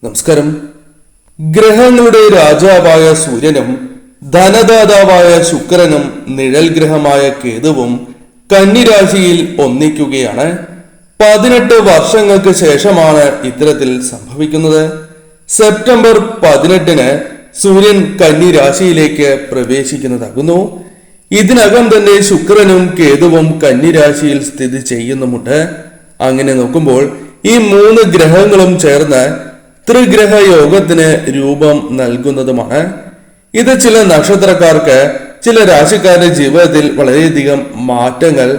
നമസ്കാരം. ഗ്രഹങ്ങളുടെ രാജാവായ സൂര്യനും ധനദാതാവായ ശുക്രനും നിഴൽ ഗ്രഹമായ കേതുവും കന്നിരാശിയിൽ ഒന്നിക്കുകയാണ്. 18 വർഷങ്ങൾക്ക് ശേഷമാണ് ഇത്തരത്തിൽ സംഭവിക്കുന്നത്. സെപ്റ്റംബർ 18-ന് സൂര്യൻ കന്നിരാശിയിലേക്ക് പ്രവേശിക്കുന്നതാകുന്നു. ഇതിനകം തന്നെ ശുക്രനും കേതുവും കന്നിരാശിയിൽ സ്ഥിതി ചെയ്യുന്നുമുണ്ട്. അങ്ങനെ നോക്കുമ്പോൾ ഈ 3 ഗ്രഹങ്ങളും ചേർന്ന് ത്രിഗ്രഹ യോഗത്തിന് രൂപം നൽകുന്നതുമാണ്. ഇത് ചില നക്ഷത്രക്കാർക്ക്, ചില രാശിക്കാരുടെ ജീവിതത്തിൽ വളരെയധികം മാറ്റങ്ങൾ,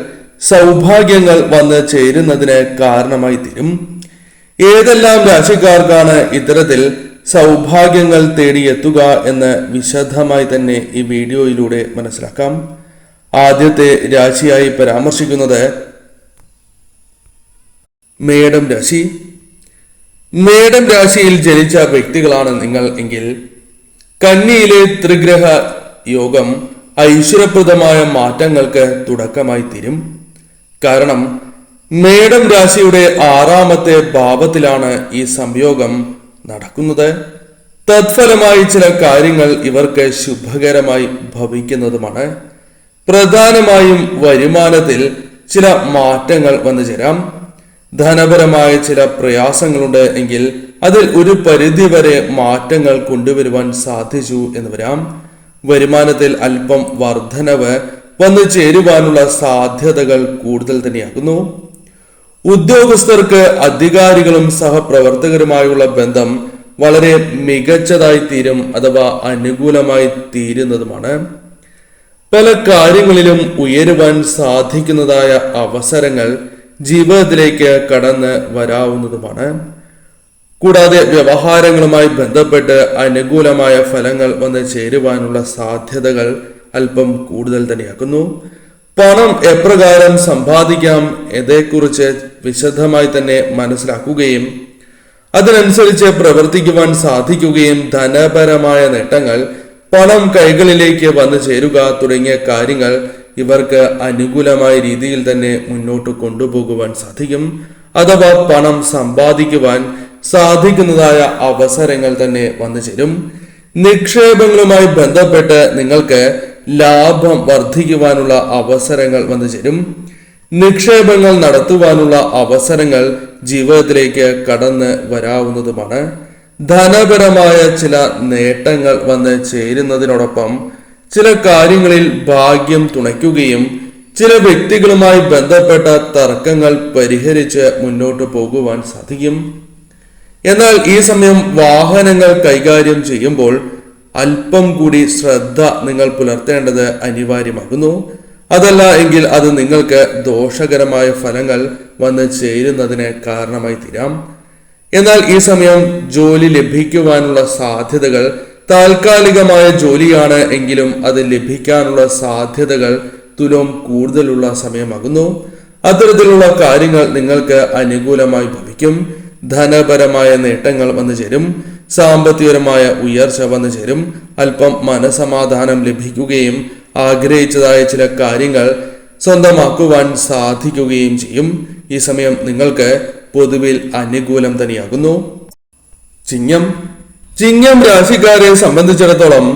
സൗഭാഗ്യങ്ങൾ വന്ന് ചേരുന്നതിന് കാരണമായി തീരും. ഏതെല്ലാം രാശിക്കാർക്കാണ് ഇത്തരത്തിൽ സൗഭാഗ്യങ്ങൾ തേടിയെത്തുക എന്ന് വിശദമായി തന്നെ ഈ വീഡിയോയിലൂടെ മനസ്സിലാക്കാം. ആദ്യത്തെ രാശിയായി പരാമർശിക്കുന്നത് മേടം രാശി. മേടം രാശിയിൽ ജനിച്ച വ്യക്തികളാണ് നിങ്ങൾ എങ്കിൽ കന്നിയിലെ ത്രിഗ്രഹ യോഗം ഐശ്വര്യപ്രദമായ മാറ്റങ്ങൾക്ക് തുടക്കമായി തീരും. കാരണം മേടം രാശിയുടെ 6ാമത്തെ ഭാവത്തിലാണ് ഈ സംയോഗം നടക്കുന്നത്. തത്ഫലമായി ചില കാര്യങ്ങൾ ഇവർക്ക് ശുഭകരമായി ഭവിക്കുന്നതുമാണ്. പ്രധാനമായും വരുമാനത്തിൽ ചില മാറ്റങ്ങൾ വന്നു ചേരാം. ധനപരമായ ചില പ്രയാസങ്ങളുണ്ട് എങ്കിൽ അതിൽ ഒരു പരിധിവരെ മാറ്റങ്ങൾ കൊണ്ടുവരുവാൻ സാധിച്ചു എന്ന് വരാം. വരുമാനത്തിൽ അല്പം വർധനവ് വന്നു ചേരുവാനുള്ള സാധ്യതകൾ കൂടുതൽ തന്നെയാകുന്നു. ഉദ്യോഗസ്ഥർക്ക് അധികാരികളും സഹപ്രവർത്തകരുമായുള്ള ബന്ധം വളരെ മികച്ചതായി തീരും, അഥവാ അനുകൂലമായി തീരുന്നതുമാണ്. പല കാര്യങ്ങളിലും ഉയരുവാൻ സാധിക്കുന്നതായ അവസരങ്ങൾ ജീവിതത്തിലേക്ക് കടന്ന് വരാവുന്നതുമാണ്. കൂടാതെ വ്യവഹാരങ്ങളുമായി ബന്ധപ്പെട്ട് അനുകൂലമായ ഫലങ്ങൾ വന്ന് ചേരുവാനുള്ള സാധ്യതകൾ അല്പം കൂടുതൽ തന്നെയാക്കുന്നു. പണം എപ്രകാരം സമ്പാദിക്കാം ഇതേക്കുറിച്ച് വിശദമായി തന്നെ മനസ്സിലാക്കുകയും അതിനനുസരിച്ച് പ്രവർത്തിക്കുവാൻ സാധിക്കുകയും ധനപരമായ നേട്ടങ്ങൾ, പണം കൈകളിലേക്ക് വന്നു ചേരുക തുടങ്ങിയ കാര്യങ്ങൾ ഇവർക്ക് അനുകൂലമായ രീതിയിൽ തന്നെ മുന്നോട്ട് കൊണ്ടുപോകുവാൻ സാധിക്കും. അഥവാ പണം സമ്പാദിക്കുവാൻ സാധിക്കുന്നതായ അവസരങ്ങൾ തന്നെ വന്നു ചേരും. നിക്ഷേപങ്ങളുമായി ബന്ധപ്പെട്ട് നിങ്ങൾക്ക് ലാഭം വർദ്ധിക്കുവാനുള്ള അവസരങ്ങൾ വന്നു ചേരും. നിക്ഷേപങ്ങൾ നടത്തുവാനുള്ള അവസരങ്ങൾ ജീവിതത്തിലേക്ക് കടന്ന് വരാവുന്നതുമാണ്. ധനപരമായ ചില നേട്ടങ്ങൾ വന്ന് ചേരുന്നതിനോടൊപ്പം ചില കാര്യങ്ങളിൽ ഭാഗ്യം തുണയ്ക്കുകയും ചില വ്യക്തികളുമായി ബന്ധപ്പെട്ട തർക്കങ്ങൾ പരിഹരിച്ച് മുന്നോട്ട് പോകുവാൻ സാധിക്കും. എന്നാൽ ഈ സമയം വാഹനങ്ങൾ കൈകാര്യം ചെയ്യുമ്പോൾ അല്പം കൂടി ശ്രദ്ധ നിങ്ങൾ പുലർത്തേണ്ടത് അനിവാര്യമാകുന്നു. അതല്ല എങ്കിൽ അത് നിങ്ങൾക്ക് ദോഷകരമായ ഫലങ്ങൾ വന്ന് ചേരുന്നതിന് കാരണമായി തീരാം. എന്നാൽ ഈ സമയം ജോലി ലഭിക്കുവാനുള്ള സാധ്യതകൾ, താൽക്കാലികമായ ജോലിയാണ് എങ്കിലും അത് ലഭിക്കാനുള്ള സാധ്യതകൾ തുലോം കൂടുതലുള്ള സമയമാകുന്നു. അത്തരത്തിലുള്ള കാര്യങ്ങൾ നിങ്ങൾക്ക് അനുകൂലമായി ഭവിക്കും. ധനപരമായ നേട്ടങ്ങൾ വന്നു ചേരും. സാമ്പത്തികപരമായ ഉയർച്ച വന്നു ചേരും. അല്പം മനസമാധാനം ലഭിക്കുകയും ആഗ്രഹിച്ചതായ ചില കാര്യങ്ങൾ സ്വന്തമാക്കുവാൻ സാധിക്കുകയും ചെയ്യും. ഈ സമയം നിങ്ങൾക്ക് പൊതുവിൽ അനുകൂലം തന്നെയാകുന്നു. ചിങ്ങം രാശിക്കാരെ സംബന്ധിച്ചിടത്തോളം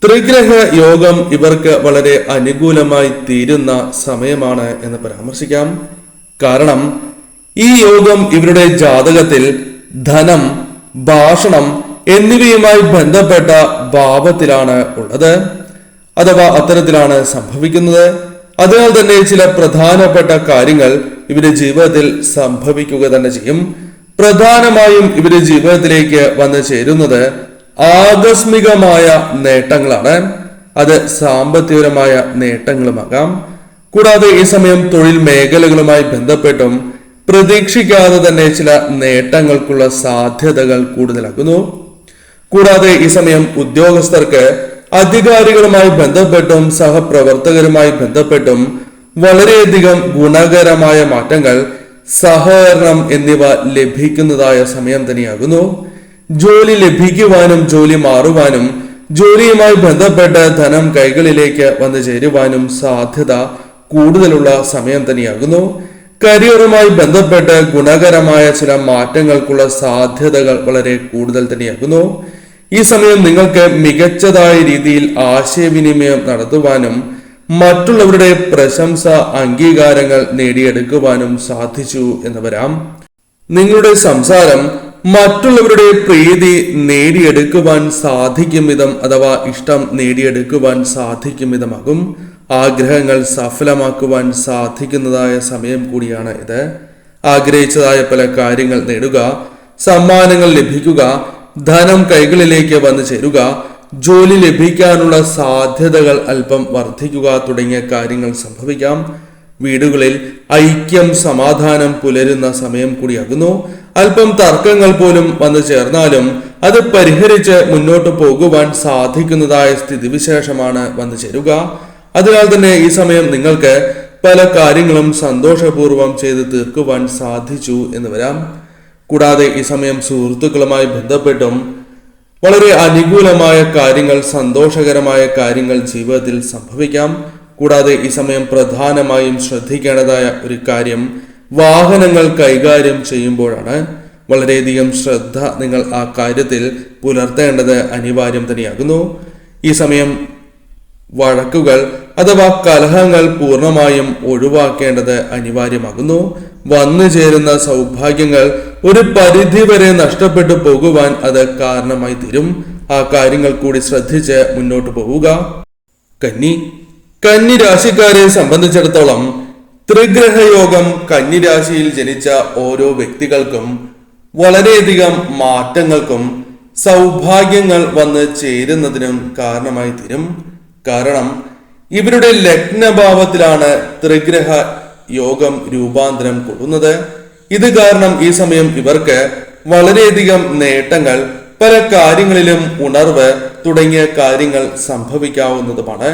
ത്രിഗ്രഹ യോഗം ഇവർക്ക് വളരെ അനുകൂലമായി തീരുന്ന സമയമാണ് എന്ന് പരാമർശിക്കാം. കാരണം ഈ യോഗം ഇവരുടെ ജാതകത്തിൽ ധനം, ഭാഷണം എന്നിവയുമായി ബന്ധപ്പെട്ട ഭാവത്തിലാണ് ഉള്ളത്, അഥവാ അത്തരത്തിലാണ് സംഭവിക്കുന്നത്. അതിനാൽ തന്നെ ചില പ്രധാനപ്പെട്ട കാര്യങ്ങൾ ഇവരുടെ ജീവിതത്തിൽ സംഭവിക്കുക തന്നെ ചെയ്യും. പ്രധാനമായും ഇവരുടെ ജീവിതത്തിലേക്ക് വന്നു ചേരുന്നത് ആകസ്മികമായ നേട്ടങ്ങളാണ്. അത് സാമ്പത്തികപരമായ നേട്ടങ്ങളുമാകാം. കൂടാതെ ഈ സമയം തൊഴിൽ മേഖലകളുമായി ബന്ധപ്പെട്ടും പ്രതീക്ഷിക്കാതെ തന്നെ ചില നേട്ടങ്ങൾക്കുള്ള സാധ്യതകൾ കൂടുതലാക്കുന്നു. കൂടാതെ ഈ സമയം ഉദ്യോഗസ്ഥർക്ക് അധികാരികളുമായി ബന്ധപ്പെട്ടും സഹപ്രവർത്തകരുമായി ബന്ധപ്പെട്ടും വളരെയധികം ഗുണകരമായ മാറ്റങ്ങൾ, സഹകരണം എന്നിവ ലഭിക്കുന്നതായ സമയം തന്നെയാകുന്നു. ജോലി ലഭിക്കുവാനും ജോലി മാറുവാനും ജോലിയുമായി ബന്ധപ്പെട്ട് ധനം കൈകളിലേക്ക് വന്നു ചേരുവാനും സാധ്യത കൂടുതലുള്ള സമയം തന്നെയാകുന്നു. കരിയറുമായി ബന്ധപ്പെട്ട് ഗുണകരമായ ചില മാറ്റങ്ങൾക്കുള്ള സാധ്യതകൾ വളരെ കൂടുതൽ തന്നെയാകുന്നു. ഈ സമയം നിങ്ങൾക്ക് മികച്ചതായ രീതിയിൽ ആശയവിനിമയം നടത്തുവാനും മറ്റുള്ളവരുടെ പ്രശംസ അംഗീകാരങ്ങൾ നേടിയെടുക്കുവാനും സാധിച്ചു എന്ന് വരാം. നിങ്ങളുടെ സംസാരം മറ്റുള്ളവരുടെ പ്രീതി നേടിയെടുക്കുവാൻ സാധിക്കും വിധം അഥവാ ഇഷ്ടം നേടിയെടുക്കുവാൻ സാധിക്കും വിധമാകും. ആഗ്രഹങ്ങൾ സഫലമാക്കുവാൻ സാധിക്കുന്നതായ സമയം കൂടിയാണ് ഇത്. ആഗ്രഹിച്ചതായ പല കാര്യങ്ങൾ നേടുക, സമ്മാനങ്ങൾ ലഭിക്കുക, ധനം കൈകളിലേക്ക് വന്നു ചേരുക, ജോലി ലഭിക്കാനുള്ള സാധ്യതകൾ അല്പം വർദ്ധിക്കുക തുടങ്ങിയ കാര്യങ്ങൾ സംഭവിക്കാം. വീടുകളിൽ ഐക്യം സമാധാനം പുലരുന്ന സമയം കൂടിയാകുന്നു. അല്പം തർക്കങ്ങൾ പോലും വന്നു ചേർന്നാലും അത് പരിഹരിച്ച് മുന്നോട്ട് പോകുവാൻ സാധിക്കുന്നതായ സ്ഥിതിവിശേഷമാണ് വന്നു ചേരുക. അതിനാൽ തന്നെ ഈ സമയം നിങ്ങൾക്ക് പല കാര്യങ്ങളും സന്തോഷപൂർവ്വം ചെയ്ത് തീർക്കുവാൻ സാധിച്ചു എന്ന് വരാം. കൂടാതെ ഈ സമയം സുഹൃത്തുക്കളുമായി ബന്ധപ്പെട്ടും വളരെ അനുകൂലമായ കാര്യങ്ങൾ, സന്തോഷകരമായ കാര്യങ്ങൾ ജീവിതത്തിൽ സംഭവിക്കാം. കൂടാതെ ഈ സമയം പ്രധാനമായും ശ്രദ്ധിക്കേണ്ടതായ ഒരു കാര്യം വാഹനങ്ങൾ കൈകാര്യം ചെയ്യുമ്പോഴാണ്. വളരെയധികം ശ്രദ്ധ നിങ്ങൾ ആ കാര്യത്തിൽ പുലർത്തേണ്ടത് അനിവാര്യം തന്നെയാകുന്നു. ഈ സമയം വഴക്കുകൾ അഥവാ കലഹങ്ങൾ പൂർണ്ണമായും ഒഴിവാക്കേണ്ടത് അനിവാര്യമാകുന്നു. വന്നു ചേരുന്ന സൗഭാഗ്യങ്ങൾ ഒരു പരിധിവരെ നഷ്ടപ്പെട്ടു പോകുവാൻ അത് കാരണമായി തീരും. ആ കാര്യങ്ങൾ കൂടി ശ്രദ്ധിച്ച് മുന്നോട്ട് പോവുക. കന്നി രാശിക്കാരെ സംബന്ധിച്ചിടത്തോളം ത്രിഗ്രഹയോഗം കന്നി രാശിയിൽ ജനിച്ച ഓരോ വ്യക്തികൾക്കും വളരെയധികം മാറ്റങ്ങൾക്കും സൗഭാഗ്യങ്ങൾ വന്ന് ചേരുന്നതിനും കാരണമായി തീരും. കാരണം ഇവരുടെ ലഗ്നഭാവത്തിലാണ് ത്രിഗ്രഹ യോഗം രൂപാന്തരം കൊള്ളുന്നത്. ഇത് കാരണം ഈ സമയം ഇവർക്ക് വളരെയധികം നേട്ടങ്ങൾ, പല കാര്യങ്ങളിലും ഉണർവ് തുടങ്ങിയ കാര്യങ്ങൾ സംഭവിക്കാവുന്നതുമാണ്.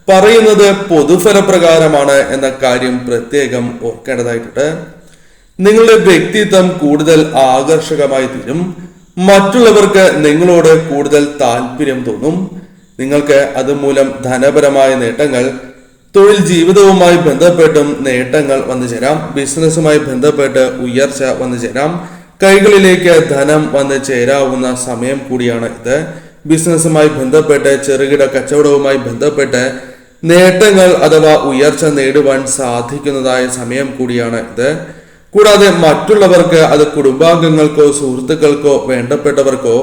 പറയുന്നത് പൊതുഫലപ്രകാരമാണ് എന്ന കാര്യം പ്രത്യേകം ഓർക്കേണ്ടതായിട്ടുണ്ട്. നിങ്ങളുടെ വ്യക്തിത്വം കൂടുതൽ ആകർഷകമായി തീരും. മറ്റുള്ളവർക്ക് നിങ്ങളോട് കൂടുതൽ താല്പര്യം തോന്നും. നിങ്ങൾക്ക് അതുമൂലം ധനപരമായ നേട്ടങ്ങൾ, തൊഴിൽ ജീവിതവുമായി ബന്ധപ്പെട്ടും നേട്ടങ്ങൾ വന്നു ചേരാം. ബിസിനസ്സുമായി ബന്ധപ്പെട്ട് ഉയർച്ച വന്നു ചേരാം. കൈകളിലേക്ക് ധനം വന്നു ചേരാവുന്ന സമയം കൂടിയാണ് ഇത്. ബിസിനസ്സുമായി ബന്ധപ്പെട്ട് ചെറുകിട കച്ചവടവുമായി ബന്ധപ്പെട്ട് നേട്ടങ്ങൾ അഥവാ ഉയർച്ച നേടുവാൻ സാധിക്കുന്നതായ സമയം കൂടിയാണ് ഇത്. കൂടാതെ മറ്റുള്ളവർക്ക്, അത് കുടുംബാംഗങ്ങൾക്കോ സുഹൃത്തുക്കൾക്കോ വേണ്ടപ്പെട്ടവർക്കോ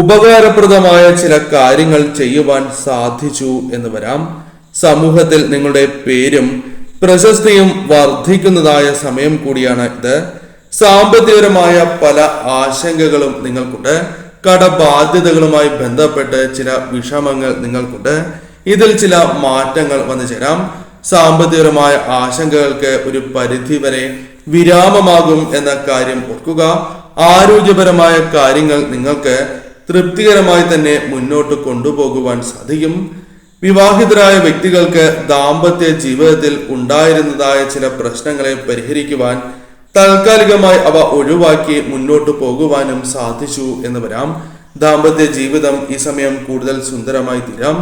ഉപകാരപ്രദമായ ചില കാര്യങ്ങൾ ചെയ്യുവാൻ സാധിച്ചു എന്ന് വരാം. സമൂഹത്തിൽ നിങ്ങളുടെ പേരും പ്രശസ്തിയും വർദ്ധിക്കുന്നതായ സമയം കൂടിയാണ് ഇത്. സാമ്പത്തികപരമായ പല ആശങ്കകളും നിങ്ങൾക്കുണ്ട്. കടബാധ്യതകളുമായി ബന്ധപ്പെട്ട് ചില വിഷമങ്ങൾ നിങ്ങൾക്കുണ്ട്. ഇതിൽ ചില മാറ്റങ്ങൾ വന്നു ചേരാം. സാമ്പത്തികപരമായ ആശങ്കകൾക്ക് ഒരു പരിധിവരെ വിരാമമാകും എന്ന കാര്യം ഓർക്കുക. ആരോഗ്യപരമായ കാര്യങ്ങൾ നിങ്ങൾക്ക് തൃപ്തികരമായി തന്നെ മുന്നോട്ട് കൊണ്ടുപോകുവാൻ സാധിക്കും. വിവാഹിതരായ വ്യക്തികൾക്ക് ദാമ്പത്യ ജീവിതത്തിൽ ഉണ്ടായിരുന്നതായ ചില പ്രശ്നങ്ങളെ പരിഹരിക്കുവാൻ താൽക്കാലികമായി അവ ഒഴിവാക്കി മുന്നോട്ട് പോകുവാനും സാധിച്ചു എന്ന് വരാം. ദാമ്പത്യ ജീവിതം ഈ സമയം കൂടുതൽ സുന്ദരമായി തീരാം.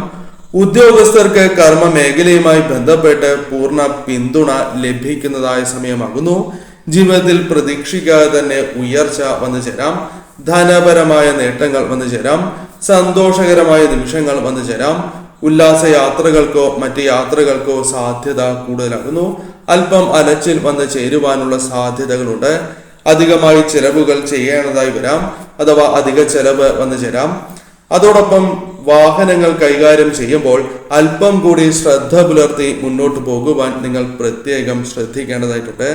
ഉദ്യോഗസ്ഥർക്ക് കർമ്മ മേഖലയുമായി ബന്ധപ്പെട്ട് പൂർണ്ണ പിന്തുണ ലഭിക്കുന്നതായ സമയമാകുന്നു. ജീവിതത്തിൽ പ്രതീക്ഷിക്കാതെ തന്നെ ഉയർച്ച വന്നു ചേരാം. ധനപരമായ നേട്ടങ്ങൾ വന്നു ചേരാം. സന്തോഷകരമായ നിമിഷങ്ങൾ വന്നു ചേരാം. ഉല്ലാസ യാത്രകൾക്കോ മറ്റ് യാത്രകൾക്കോ സാധ്യത കൂടുതലാകുന്നു. അല്പം അലച്ചിൽ വന്ന് ചേരുവാനുള്ള സാധ്യതകളുണ്ട്. അധികമായി ചെലവുകൾ ചെയ്യേണ്ടതായി വരാം, അഥവാ അധിക ചെലവ് വന്നു ചേരാം. അതോടൊപ്പം വാഹനങ്ങൾ കൈകാര്യം ചെയ്യുമ്പോൾ അല്പം കൂടി ശ്രദ്ധ പുലർത്തി മുന്നോട്ട് പോകുവാൻ നിങ്ങൾ പ്രത്യേകം ശ്രദ്ധിക്കേണ്ടതായിട്ടുണ്ട്.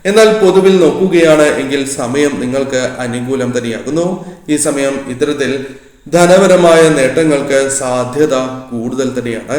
എന്നാൽ പൊതുവിൽ നോക്കുകയാണ് എങ്കിൽ സമയം നിങ്ങൾക്ക് അനുകൂലം തന്നെയാകുന്നു. ഈ സമയം ഇത്തരത്തിൽ ധനപരമായ നേട്ടങ്ങൾക്ക് സാധ്യത കൂടുതൽ തന്നെയാണ്.